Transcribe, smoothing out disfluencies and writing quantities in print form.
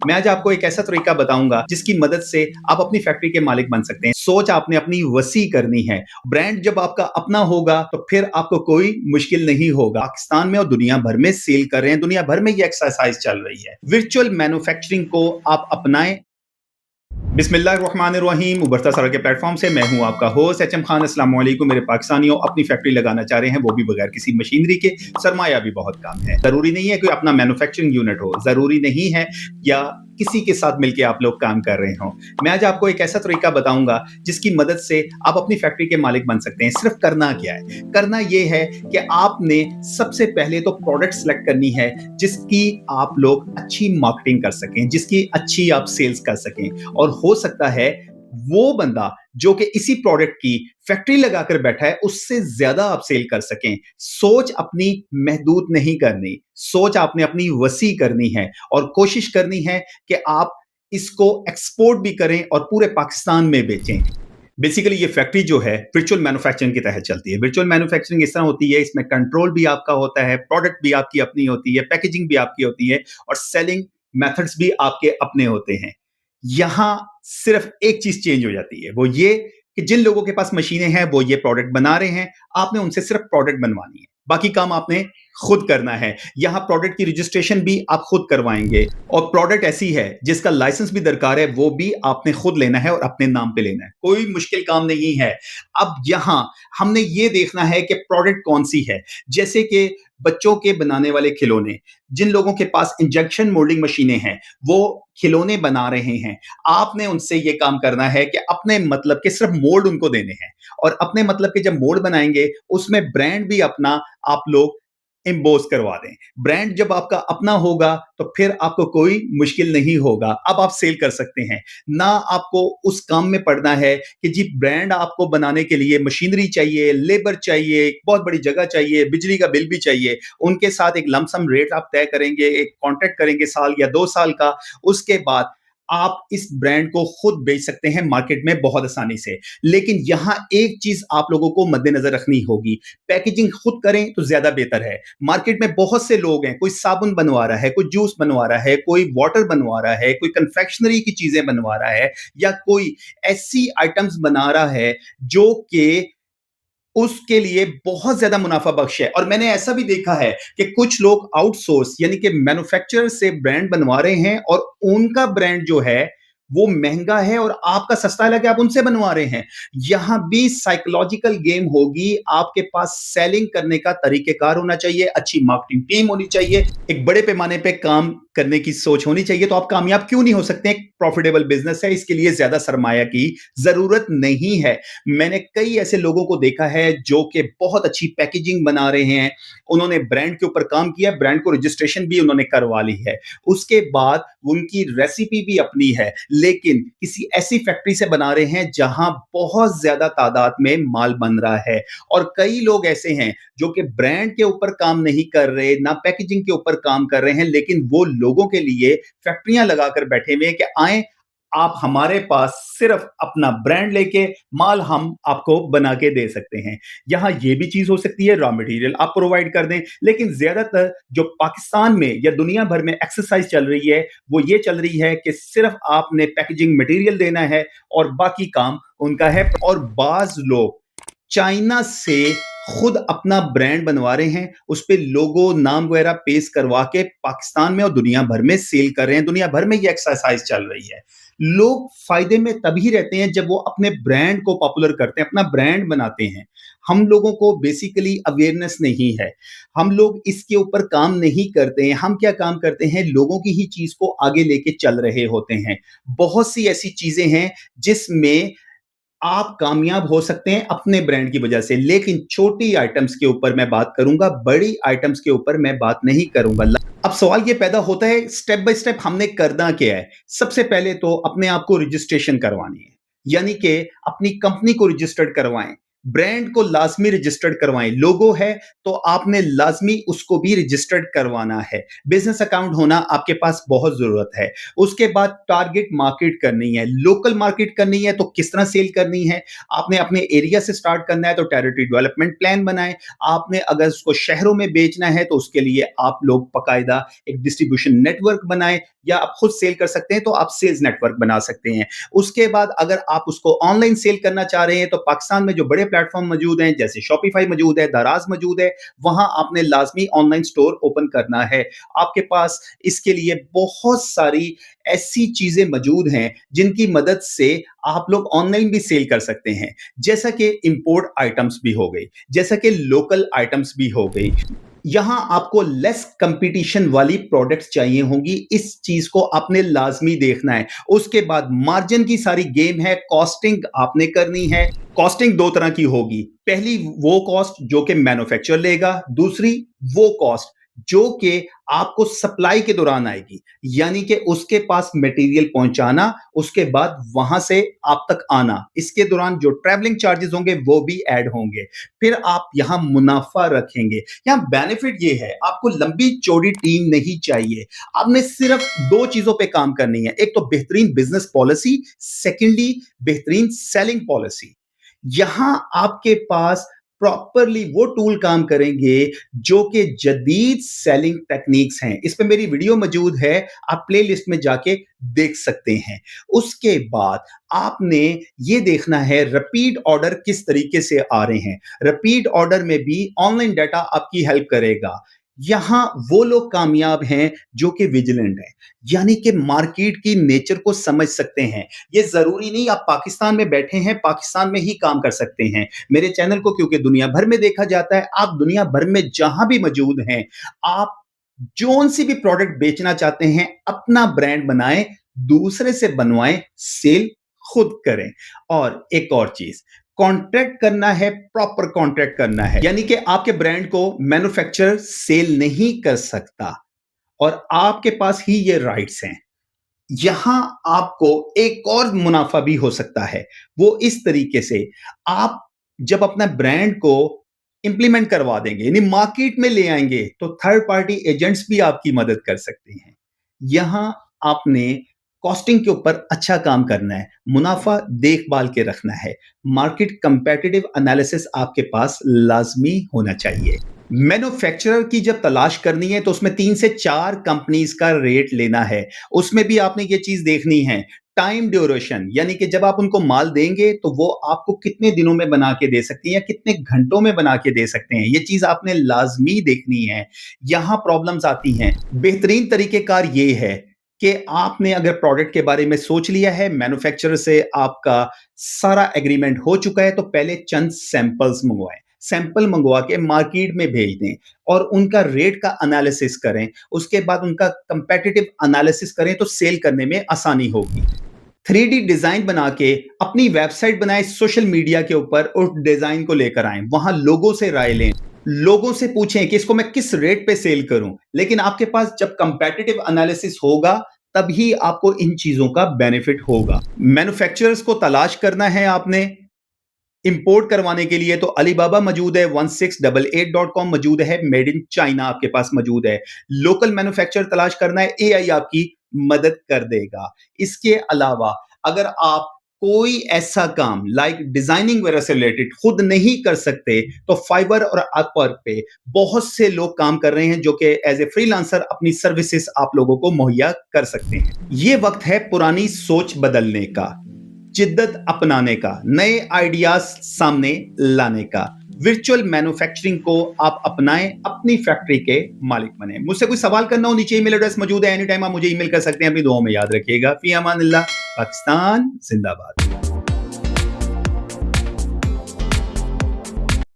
मैं आज आपको एक ऐसा तरीका बताऊंगा जिसकी मदद से आप अपनी फैक्ट्री के मालिक बन सकते हैं। सोच आपने अपनी वसी करनी है। ब्रांड जब आपका अपना होगा तो फिर आपको कोई मुश्किल नहीं होगा। पाकिस्तान में और दुनिया भर में सेल कर रहे हैं, दुनिया भर में ये एक्सरसाइज चल रही है। वर्चुअल मैन्युफैक्चरिंग को आप अपनाएं। बिस्मिल्लाहिर्रहमानिर्रहीम। उभरता सड़क के प्लेटफॉर्म से मैं हूं आपका होस्ट एचएम खान। अस्सलाम वालेकुम मेरे पाकिस्तानियों। अपनी फैक्ट्री लगाना चाह रहे हैं, वो भी बगैर किसी मशीनरी के। सरमाया भी बहुत कम है। जरूरी नहीं है कि अपना मैन्युफैक्चरिंग यूनिट हो, जरूरी नहीं है या किसी के साथ मिलकर आप लोग काम कर रहे हो। मैं आज आपको एक ऐसा तरीका बताऊंगा जिसकी मदद से आप अपनी फैक्ट्री के मालिक बन सकते हैं। सिर्फ करना क्या है? करना यह है कि आपने सबसे पहले तो प्रोडक्ट सेलेक्ट करनी है जिसकी आप लोग अच्छी मार्केटिंग कर सकें, जिसकी अच्छी आप सेल्स कर सकें। और हो सकता है वो बंदा जो कि इसी प्रोडक्ट की फैक्ट्री लगाकर बैठा है उससे ज्यादा आप सेल कर सकें। सोच अपनी महदूद नहीं करनी, सोच आपने अपनी वसी करनी है और कोशिश करनी है कि आप इसको एक्सपोर्ट भी करें और पूरे पाकिस्तान में बेचें। बेसिकली ये फैक्ट्री जो है वर्चुअल मैन्युफैक्चरिंग के तहत चलती है। वर्चुअल मैन्युफैक्चरिंग इस तरह होती है, इसमें कंट्रोल भी आपका होता है, प्रोडक्ट भी आपकी अपनी होती है, पैकेजिंग भी आपकी होती है और सेलिंग मेथड्स भी आपके अपने होते हैं। यहां सिर्फ एक चीज चेंज हो जाती है, वो ये कि जिन लोगों के पास मशीनें हैं वो ये प्रोडक्ट बना रहे हैं, आपने उनसे सिर्फ प्रोडक्ट बनवानी है, बाकी काम आपने खुद करना है। यहां प्रोडक्ट की रजिस्ट्रेशन भी आप खुद करवाएंगे और प्रोडक्ट ऐसी है जिसका लाइसेंस भी दरकार है, वो भी आपने खुद लेना है और अपने नाम पे लेना है। कोई मुश्किल काम नहीं है। अब यहां हमने ये देखना है कि प्रोडक्ट कौन सी है। जैसे कि बच्चों के बनाने वाले खिलौने, जिन लोगों के पास इंजेक्शन मोल्डिंग मशीनें हैं वो खिलौने बना रहे हैं, आपने उनसे ये काम करना है कि अपने मतलब के सिर्फ मोल्ड उनको देने हैं और अपने मतलब के जब मोल्ड बनाएंगे उसमें ब्रांड भी अपना आप लोग एम्बोस करवा दें। ब्रांड जब आपका अपना होगा तो फिर आपको कोई मुश्किल नहीं होगा। अब आप सेल कर सकते हैं। ना आपको उस काम में पड़ना है कि जी ब्रांड आपको बनाने के लिए मशीनरी चाहिए, लेबर चाहिए, बहुत बड़ी जगह चाहिए, बिजली का बिल भी चाहिए। उनके साथ एक लमसम रेट आप तय करेंगे, एक कॉन्ट्रैक्ट करेंगे साल या 2 साल का। उसके बाद आप इस ब्रांड को खुद बेच सकते हैं मार्केट में बहुत आसानी से। लेकिन यहां एक चीज आप लोगों को मद्देनजर रखनी होगी, पैकेजिंग खुद करें तो ज्यादा बेहतर है। मार्केट में बहुत से लोग हैं, कोई साबुन बनवा रहा है, कोई जूस बनवा रहा है, कोई वाटर बनवा रहा है, कोई कन्फेक्शनरी की चीजें बनवा रहा है या कोई ऐसी आइटम्स बना रहा है जो कि उसके लिए बहुत ज्यादा मुनाफा बख्श है। और मैंने ऐसा भी देखा है कि कुछ लोग आउटसोर्स यानी कि मैन्युफैक्चरर से ब्रांड बनवा रहे हैं और उनका ब्रांड जो है वो महंगा है और आपका सस्ता है, लगे आप उनसे बनवा रहे हैं। यहां भी साइकोलॉजिकल गेम होगी। आपके पास सेलिंग करने का तरीकेकार होना चाहिए, अच्छी मार्केटिंग टीम होनी चाहिए, एक बड़े पैमाने पे काम करने की सोच होनी चाहिए। तो आप कामयाब क्यों नहीं हो सकते? एक प्रॉफिटेबल बिजनेस है, इसके लिए ज्यादा सरमाया की जरूरत नहीं है। मैंने कई ऐसे लोगों को देखा है जो कि बहुत अच्छी पैकेजिंग बना रहे हैं, उन्होंने ब्रांड के ऊपर काम किया, ब्रांड को रजिस्ट्रेशन भी उन्होंने करवा ली है, उसके बाद उनकी रेसिपी भी अपनी है, लेकिन किसी ऐसी फैक्ट्री से बना रहे हैं जहां बहुत ज्यादा तादाद में माल बन रहा है। और कई लोग ऐसे हैं जो कि ब्रांड के ऊपर काम नहीं कर रहे, ना पैकेजिंग के ऊपर काम कर रहे हैं, लेकिन वो लोगों के लिए फैक्ट्रियां लगाकर बैठे हुए हैं कि आए आप हमारे पास सिर्फ अपना ब्रांड लेके माल हम आपको बना के दे सकते हैं। यहां ये भी चीज हो सकती है, रॉ मटेरियल आप प्रोवाइड कर दें। लेकिन ज्यादातर जो पाकिस्तान में या दुनिया भर में एक्सरसाइज चल रही है वो ये चल रही है कि सिर्फ आपने पैकेजिंग मटेरियल देना है और बाकी काम उनका है। और बाज लोग चाइना से खुद अपना ब्रांड बनवा रहे हैं, उस पे लोगो नाम वगैरह पेश करवा के पाकिस्तान में और दुनिया भर में सेल कर रहे हैं। दुनिया भर में ये एक्सरसाइज चल रही है। लोग फायदे में तभी रहते हैं जब वो अपने ब्रांड को पॉपुलर करते हैं, अपना ब्रांड बनाते हैं। हम लोगों को बेसिकली अवेयरनेस नहीं है, हम लोग इसके ऊपर काम नहीं करते हैं। हम क्या काम करते हैं, लोगों की ही चीज को आगे लेके चल रहे होते हैं। बहुत सी ऐसी चीजें हैं जिसमें आप कामयाब हो सकते हैं अपने ब्रांड की वजह से, लेकिन छोटी आइटम्स के ऊपर मैं बात करूंगा, बड़ी आइटम्स के ऊपर मैं बात नहीं करूंगा। अब सवाल ये पैदा होता है स्टेप बाय स्टेप हमने करना क्या है। सबसे पहले तो अपने आप को रजिस्ट्रेशन करवानी है, यानी कि अपनी कंपनी को रजिस्टर्ड करवाएं। ब्रांड को लाज़मी रजिस्टर्ड करवाएँ। लोगो है तो आपने लाज़मी उसको भी रजिस्टर्ड करवाना है। बिज़नेस अकाउंट होना आपके पास बहुत ज़रूरत है। उसके बाद टारगेट मार्केट करनी है। लोकल मार्केट करनी है तो किस तरह सेल करनी है? आपने अपने एरिया से स्टार्ट करना है तो टेरिटरी डेवलपमेंट प्लान बनाएँ। आपने अगर उसको शहरों में बेचना है तो उसके लिए आप लोग बाकायदा एक डिस्ट्रीब्यूशन नेटवर्क बनाएँ, या आप खुद सेल कर सकते हैं तो आप सेल्स नेटवर्क बना सकते हैं। उसके बाद अगर आप उसको ऑनलाइन सेल करना चाह रहे हैं तो पाकिस्तान में जो बड़े प्लेटफ़ॉर्म मौजूद हैं, जैसे शॉपिफ़ाई मौजूद है, दराज़ मौजूद है, वहाँ आपने लाज़मी ऑनलाइन स्टोर ओपन करना है। आपके पास इसके लिए बहुत सारी ऐसी चीज़ें मौजूद हैं, जिनकी मदद से आप लोग ऑनलाइन भी सेल कर सकते हैं। जैसा कि इम्पोर्ट आइटम्स भी हो गई, जैसा कि लोकल आइटम्स भी हो गई। यहाँ आपको लेस कंपटीशन वाली प्रोडक्ट्स चाहिए होंगी, इस चीज़ को आपने लाज़मी देखना है। उसके बाद मार्जिन की सारी गेम है, कॉस्टिंग आपने करनी है। कॉस्टिंग 2 तरह की होगी। पहली वो कॉस्ट जो कि मैन्युफैक्चरर लेगा, दूसरी वो कॉस्ट जो कि आपको सप्लाई के दौरान आएगी। यानी कि उसके पास मटेरियल पहुँचाना, उसके बाद वहाँ से आप तक आना। इसके दौरान जो ट्रैवलिंग चार्जेज़ होंगे वो भी ऐड होंगे। फिर आप यहाँ मुनाफ़ा रखेंगे। यहाँ बेनिफिट ये है, आपको लंबी-चौड़ी टीम नहीं चाहिए। आपने सिर्फ़ 2 चीज़ों पे काम करनी है। एक तो बेहतरीन बिज़नेस पॉलिसी, सेकंडली बेहतरीन सेलिंग पॉलिसी। यहाँ आपके पास प्रॉपरली वो टूल काम करेंगे जो कि जदीद सेलिंग टेक्निक्स हैं। इस पे मेरी वीडियो मौजूद है, आप प्लेलिस्ट में जाके देख सकते हैं। उसके बाद आपने ये देखना है रिपीट ऑर्डर किस तरीके से आ रहे हैं। रिपीट ऑर्डर में भी ऑनलाइन डाटा आपकी हेल्प करेगा। यहाँ वो लोग कामयाब हैं जो कि विजिलेंट हैं, यानी कि मार्केट की नेचर को समझ सकते हैं। ये ज़रूरी नहीं आप पाकिस्तान में बैठे हैं, पाकिस्तान में ही काम कर सकते हैं। मेरे चैनल को क्योंकि दुनिया भर में देखा जाता है, आप दुनिया भर में जहाँ भी मौजूद हैं, आप जौन-सी भी प्रोडक्ट बेचना चाहते हैं, अपना ब्रांड बनाएँ, दूसरे से बनवाएँ, सेल खुद करें। और एक और चीज़, कॉन्ट्रैक्ट करना है, प्रॉपर कॉन्ट्रैक्ट करना है। यानी कि आपके ब्रांड को मैन्युफैक्चरर सेल नहीं कर सकता और आपके पास ही ये राइट्स हैं। यहाँ आपको एक और मुनाफ़ा भी हो सकता है। वो इस तरीके से, आप जब अपना ब्रांड को इम्प्लीमेंट करवा देंगे, यानी मार्केट में ले आएँगे, तो थर्ड पार्टी एजेंट्स भी आपकी मदद कर सकते हैं। यहाँ आपने कॉस्टिंग के ऊपर अच्छा काम करना है, मुनाफ़ा देख-भाल के रखना है। मार्केट कम्पेटिटिव एनालिसिस आपके पास लाज़मी होना चाहिए। मैन्युफैक्चरर की जब तलाश करनी है तो उसमें 3 से 4 कंपनीज़ का रेट लेना है। उसमें भी आपने ये चीज़ देखनी है, टाइम ड्यूरेशन, यानी कि जब आप उनको माल देंगे तो वो आपको कितने दिनों में बना के दे सकती हैं या कितने घंटों में बना के दे सकते हैं। ये चीज़ आपने लाज़मी देखनी है। यहाँ प्रॉब्लम्स आती हैं। बेहतरीन तरीक़ेकार ये है कि आपने अगर प्रोडक्ट के बारे में सोच लिया है, मैन्युफैक्चरर से आपका सारा एग्रीमेंट हो चुका है, तो पहले चंद सैंपल्स मँगवाएँ। सैंपल मँगवा के मार्केट में भेज दें और उनका रेट का एनालिसिस करें। उसके बाद उनका कम्पेटिटिव एनालिसिस करें तो सेल करने में आसानी होगी। 3D डिज़ाइन बना के अपनी वेबसाइट बनाएँ, सोशल मीडिया के ऊपर उस डिज़ाइन को लेकर आएँ। वहाँ लोगों से राय लें। लोगों से पूछें कि इसको मैं किस रेट पे सेल करूँ। लेकिन आपके पास जब कम्पेटिटिव एनालिसिस होगा, तभी आपको इन चीज़ों का बेनिफिट होगा। मैन्युफैक्चरर्स को तलाश करना है आपने। इंपोर्ट करवाने के लिए तो अलीबाबा मौजूद है, 1688.com मौजूद है, मेड इन चाइना आपके पास मौजूद है। लोकल मैन्युफैक्चरर तलाश करना है, एआई आपकी मदद कर देगा। इसके अलावा अगर आप कोई ऐसा काम लाइक डिजाइनिंग वगैरह से रिलेटेड खुद नहीं कर सकते, तो फाइवर और अपवर्क पे बहुत से लोग काम कर रहे हैं जो कि एज ए फ्रीलांसर अपनी सर्विसेज आप लोगों को मुहैया कर सकते हैं। ये वक्त है पुरानी सोच बदलने का, जिद्दत अपनाने का, नए आइडियाज सामने लाने का। वर्चुअल मैन्युफैक्चरिंग को आप अपनाएं, अपनी फैक्ट्री के मालिक बने। मुझसे कोई सवाल करना हो, नीचे ईमेल एड्रेस मौजूद है, एनी टाइम आप मुझे ईमेल कर सकते हैं। अपनी दुआओं में याद रखिएगा। फी अमानिल्लाह। पाकिस्तान जिंदाबाद।